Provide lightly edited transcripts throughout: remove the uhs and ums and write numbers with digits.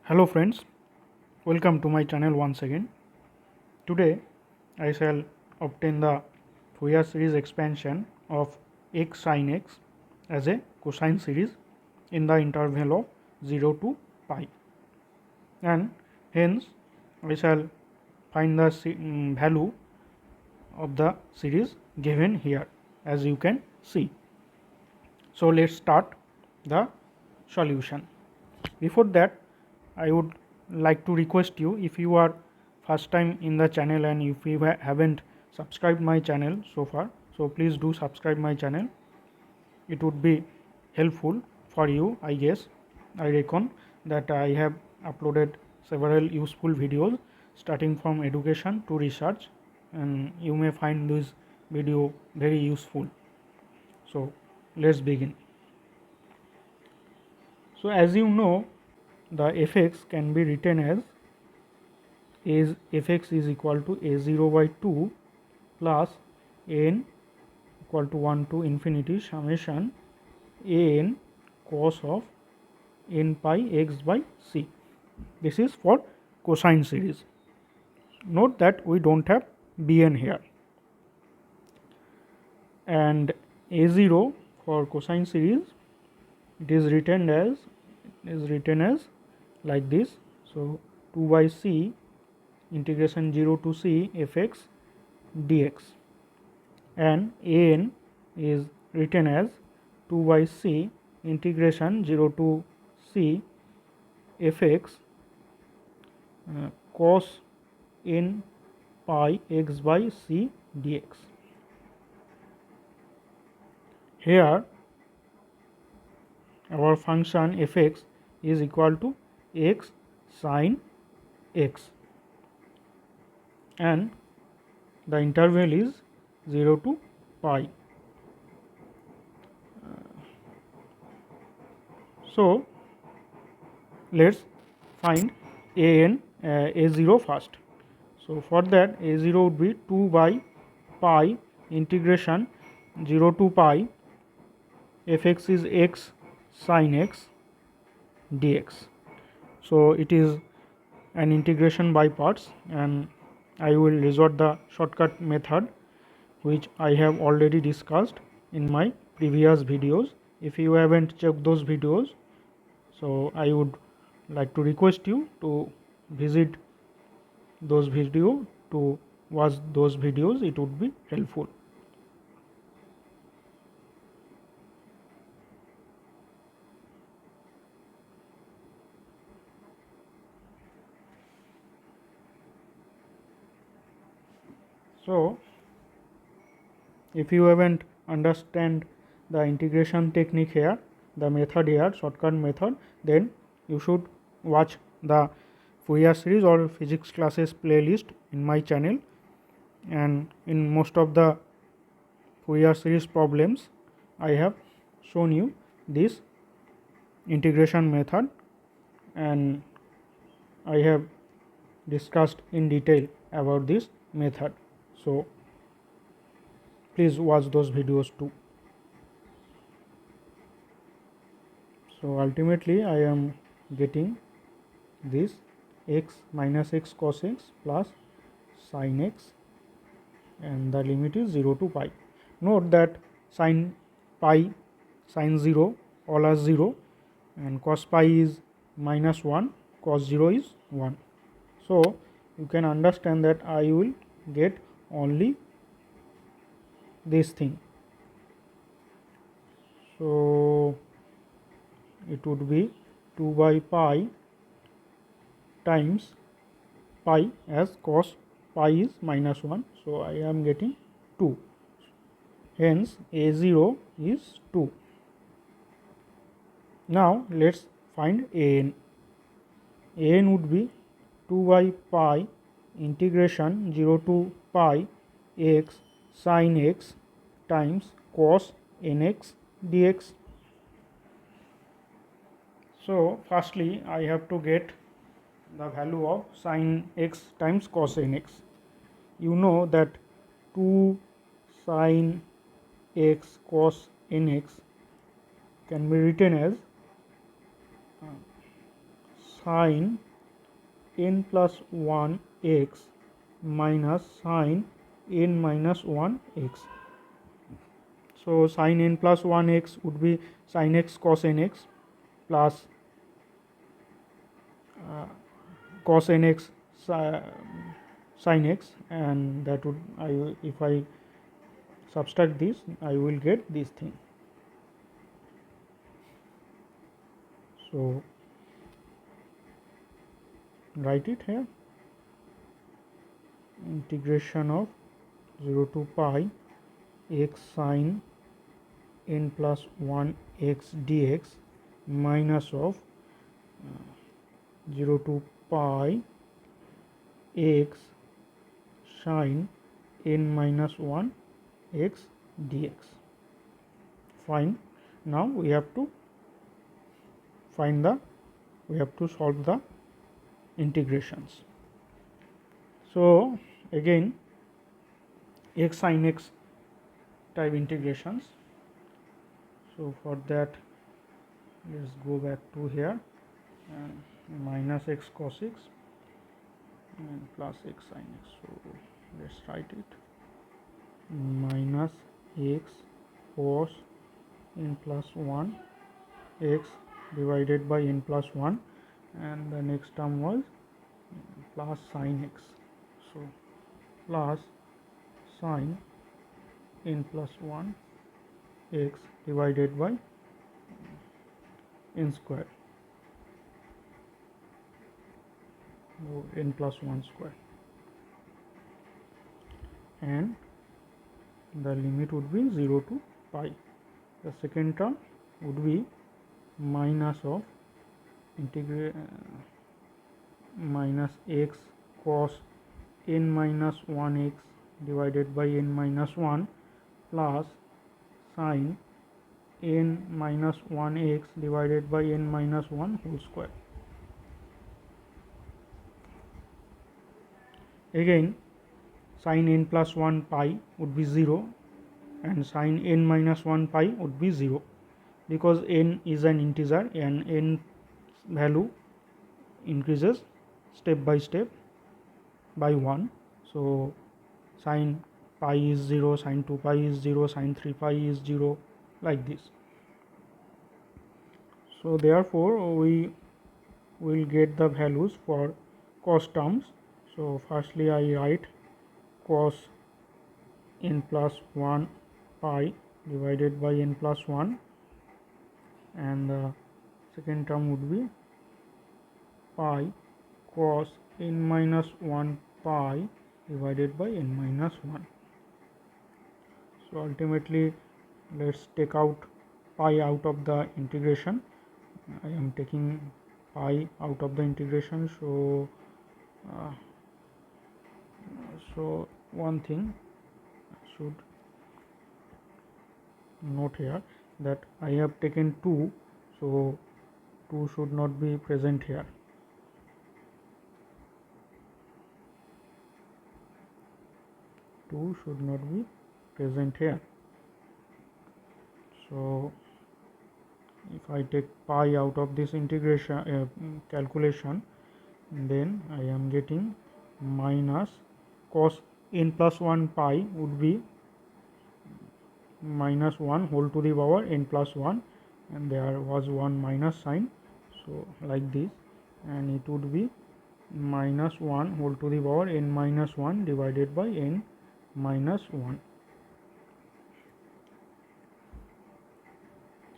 Hello friends, welcome to my channel once again. Today I shall obtain the Fourier series expansion of x sin x as a cosine series in the interval of 0 to pi, and hence I shall find the value of the series given here, as you can see. So let's start the solution. Before that, I would like to request you, if you are first time in the channel and if you haven't subscribed my channel so far, so please do subscribe my channel. It would be helpful for you, I guess. I reckon that I have uploaded several useful videos starting from education to research, and you may find this video very useful. So let's begin. So as you know, the fx can be written as fx is equal to a0 by 2 plus n equal to 1 to infinity summation an cos of n pi x by c. This is for cosine series. Note that we don't have bn here, and a0 for cosine series it is written as like this. So 2 by c integration 0 to c fx dx, and an is written as 2 by c integration 0 to c fx cos n pi x by c dx. Here our function fx is equal to x sin x, and the interval is 0 to pi. So let's find a0 first. So for that, a0 would be 2 by pi integration 0 to pi fx is x sin x dx. So it is an integration by parts, and I will resort the shortcut method which I have already discussed in my previous videos. If you haven't checked those videos, so I would like to request you to visit those videos to watch those videos. It would be helpful. So if you haven't understand the integration technique here, the method here, shortcut method, then you should watch the Fourier series or physics classes playlist in my channel, and in most of the Fourier series problems I have shown you this integration method, and I have discussed in detail about this method. So please watch those videos too. So ultimately I am getting this x minus x cos x plus sin x, and the limit is 0 to pi. Note that sin pi, sin 0 all are 0, and cos pi is minus 1, cos 0 is 1. So you can understand that I will get only this thing. So it would be 2 by pi times pi, as cos pi is minus 1. So I am getting 2. Hence a0 is 2. Now let's find an. An would be 2 by pi integration 0 to pi x sin x times cos nx dx. So firstly I have to get the value of sin x times cos nx. You know that 2 sin x cos nx can be written as sine n plus 1 x minus sine n minus 1 x. So sine n plus 1 x would be sin x cos n x plus cos n x sin x, and that would if I subtract this I will get this thing. So write it here, integration of 0 to pi x sin n plus 1 x dx minus of 0 to pi x sin n minus 1 x dx. Fine. Now we have to solve the integrations. So again, x sin x type integrations. So for that, let's go back to here, and minus x cos x and plus x sin x. So let's write it, minus x cos n plus 1 x divided by n plus 1, and the next term was plus sin x. So plus sin n plus 1 x divided by n square, n plus 1 square, and the limit would be 0 to pi. The second term would be minus of minus x cos n minus 1 x divided by n minus 1 plus sin n minus 1 x divided by n minus 1 whole square. Again, sin n plus 1 pi would be 0 and sin n minus 1 pi would be 0, because n is an integer and n value increases step by step by 1. So sin pi is 0, sin 2 pi is 0, sin 3 pi is 0, like this. So therefore we will get the values for cos terms. So firstly I write cos n plus 1 pi divided by n plus 1, and the second term would be pi cos n minus 1 pi divided by n minus 1. So ultimately, let's take out pi out of the integration. I am taking pi out of the integration. So one thing I should note here, that I have taken 2, so 2 should not be present here. Should not be present here. So if I take pi out of this integration calculation, then I am getting minus cos n plus 1 pi would be minus 1 whole to the power n plus 1, and there was one minus sign, so like this, and it would be minus 1 whole to the power n minus 1 divided by n minus 1.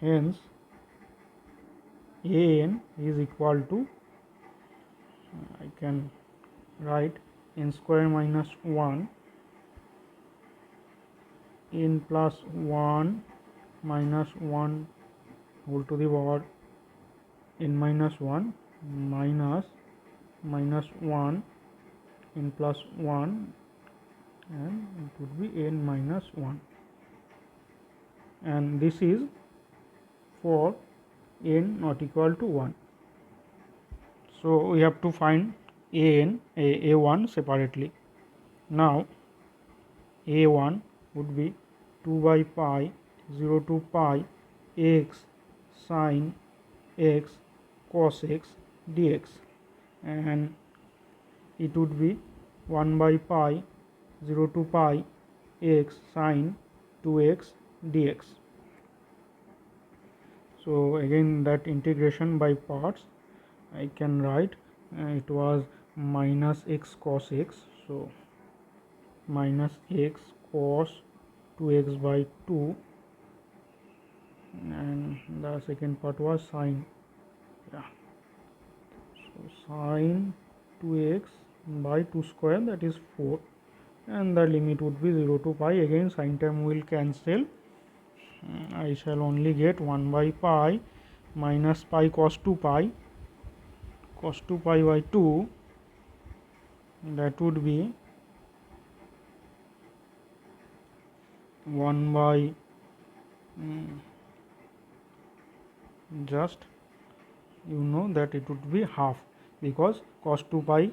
Hence an is equal to, I can write n square minus 1 n plus 1 minus 1 whole to the power n minus 1 minus minus 1 n plus 1, and it would be n minus 1, and this is for n not equal to 1. So we have to find a1 separately. Now a1 would be 2 by pi 0 to pi x sin x cos x dx, and it would be 1 by pi 0 to pi x sine 2x dx. So again, that integration by parts I can write, it was minus x cos x, so minus x cos 2x by 2, and the second part was sine, yeah, so sine 2x by 2 square, that is 4, and the limit would be 0 to pi. Again sine term will cancel, I shall only get 1 by pi minus pi cos 2 pi by 2, that would be 1 by just you know that it would be half, because cos 2 pi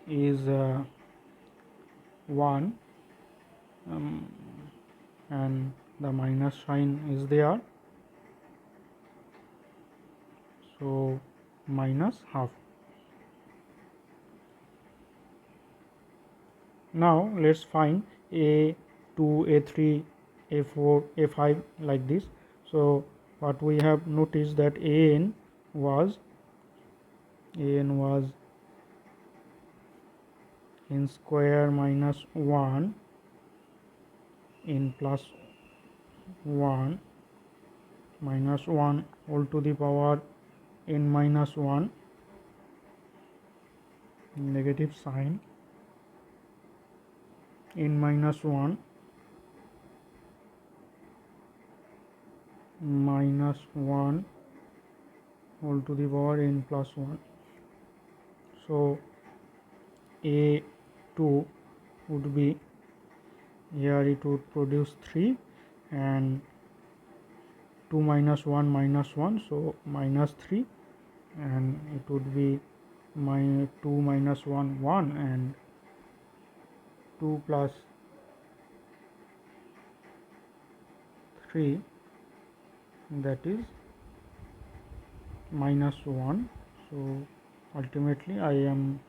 is 1, and the minus sign is there, so minus half. Now let's find a2, a3, a4, a5 like this. So what we have noticed that an was n square minus 1 n plus 1 minus 1 all to the power n minus 1 negative sign, n minus 1 minus 1 all to the power n plus 1. So a2 would be, here it would produce 3, and 2 minus 1 minus 1, so minus 3, and it would be 2 minus 1 1, and 2 plus 3, that is minus 1. So ultimately I am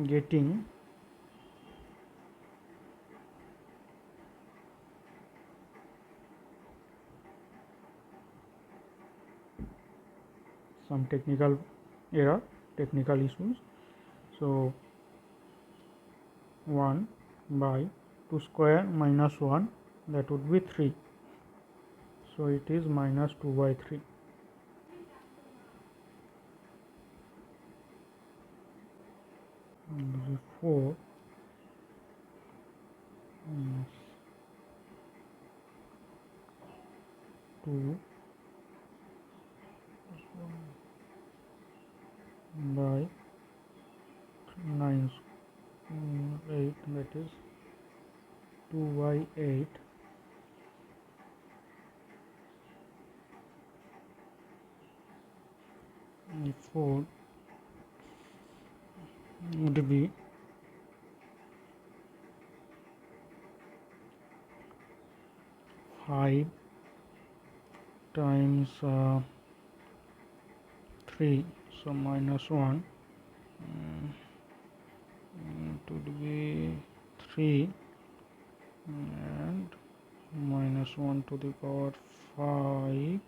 getting some technical error, technical issues. So 1 by 2 square minus 1, that would be 3, so it is minus 2 by 3. And 4 minus 2 by 9 8, that is 2 by 8, and 4 would be 5 times 3, so minus 1, it would be 3, and minus 1 to the power 5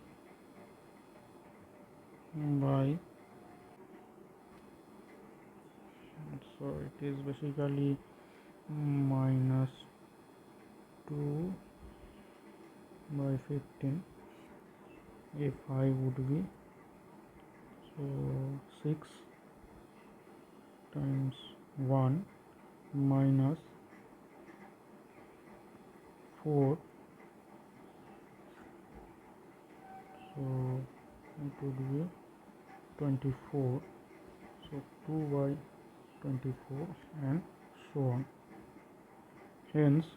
by, so it is basically minus 2 by 15. a5 would be, so 6 times 1 minus 4, so it would be 24, so 2 by 24, and so on. Hence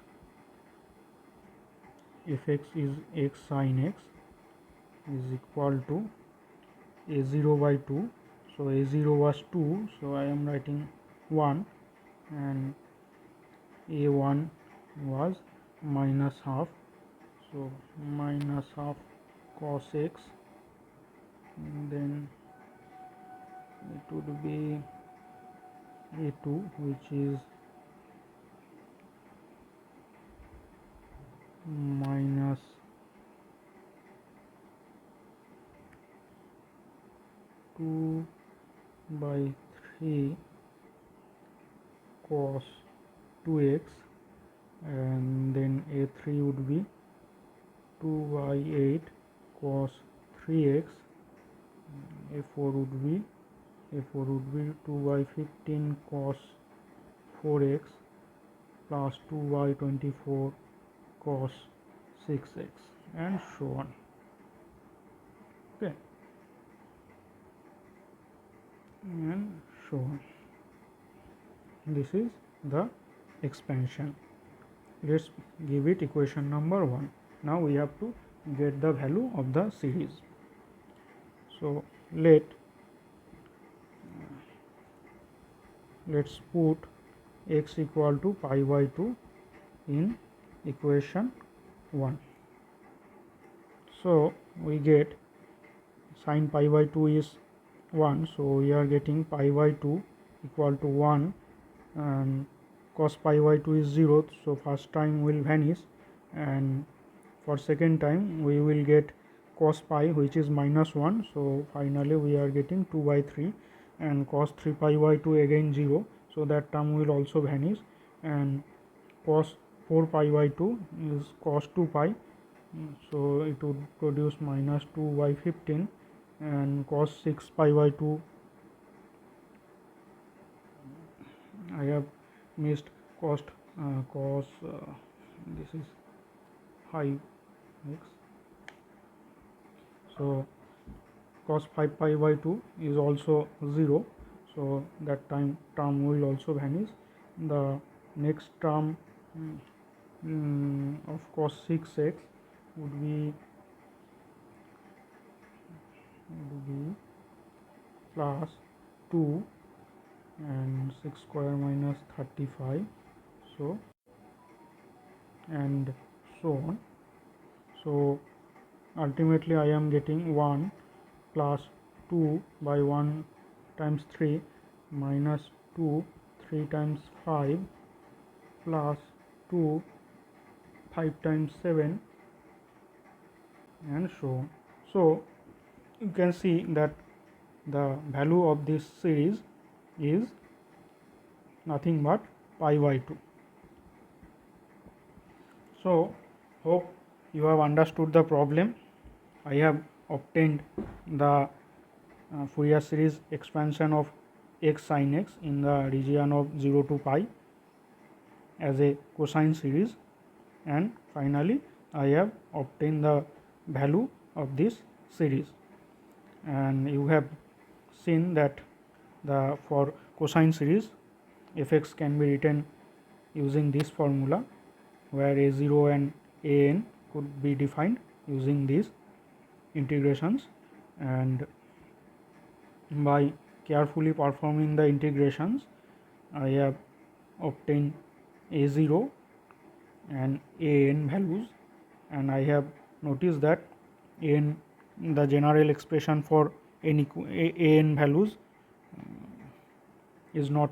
f(x) is x sin x is equal to a0 by 2, so a0 was 2, so I am writing 1, and a1 was minus half, so minus half cos x, and then it would be a2, which is minus 2 by 3 cos 2x, and then a3 would be 2 by 8 cos 3x, a4 would be 2 by 15 cos 4x plus 2 by 24 cos 6x, and so on. Okay, and so on. This is the expansion. Let's give it equation number 1. Now we have to get the value of the series. So let's put x equal to pi by 2 in equation 1. So we get sin pi by 2 is 1, so we are getting pi by 2 equal to 1, and cos pi by 2 is 0, so first time will vanish, and for second time we will get cos pi, which is minus 1, so finally we are getting 2 by 3, and cos 3 pi by 2 again 0, so that term will also vanish, and cos 4 pi by 2 is cos 2 pi, so it would produce minus 2 by 15, and cos 6 pi by 2, I have missed cos this is 5x, so cos 5 pi by 2 is also 0, so that term will also vanish. The next term of cos 6x would be plus 2 and 6 square minus 35, so and so on. So ultimately I am getting 1 plus 2 by 1 times 3 minus 2 3 times 5 plus 2 5 times 7, and so on. So you can see that the value of this series is nothing but pi by 2. So hope you have understood the problem. I have obtained the Fourier series expansion of x sin x in the region of 0 to pi as a cosine series, and finally I have obtained the value of this series. And you have seen that for cosine series fx can be written using this formula, where a0 and an could be defined using these integrations, and by carefully performing the integrations I have obtained a0 and an values, and I have noticed that an, the general expression for an values is not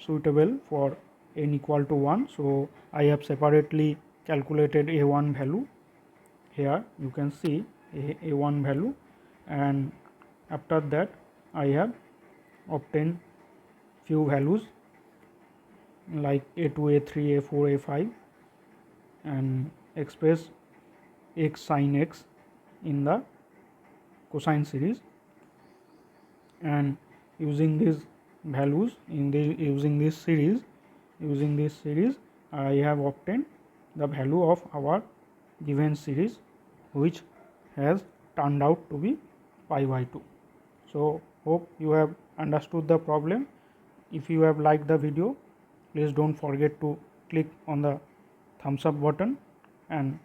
suitable for n equal to 1, so I have separately calculated a1 value. Here you can see a1 value, and after that I have obtained few values like a2, a3, a4, a5, and express x sin x in the cosine series, and using these values using this series I have obtained the value of our given series, which has turned out to be pi by 2. So hope you have understood the problem. If you have liked the video, please don't forget to click on the thumbs up button, and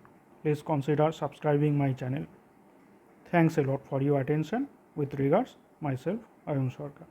please consider subscribing my channel. Thanks a lot for your attention. With regards, myself Ayun Sarkar.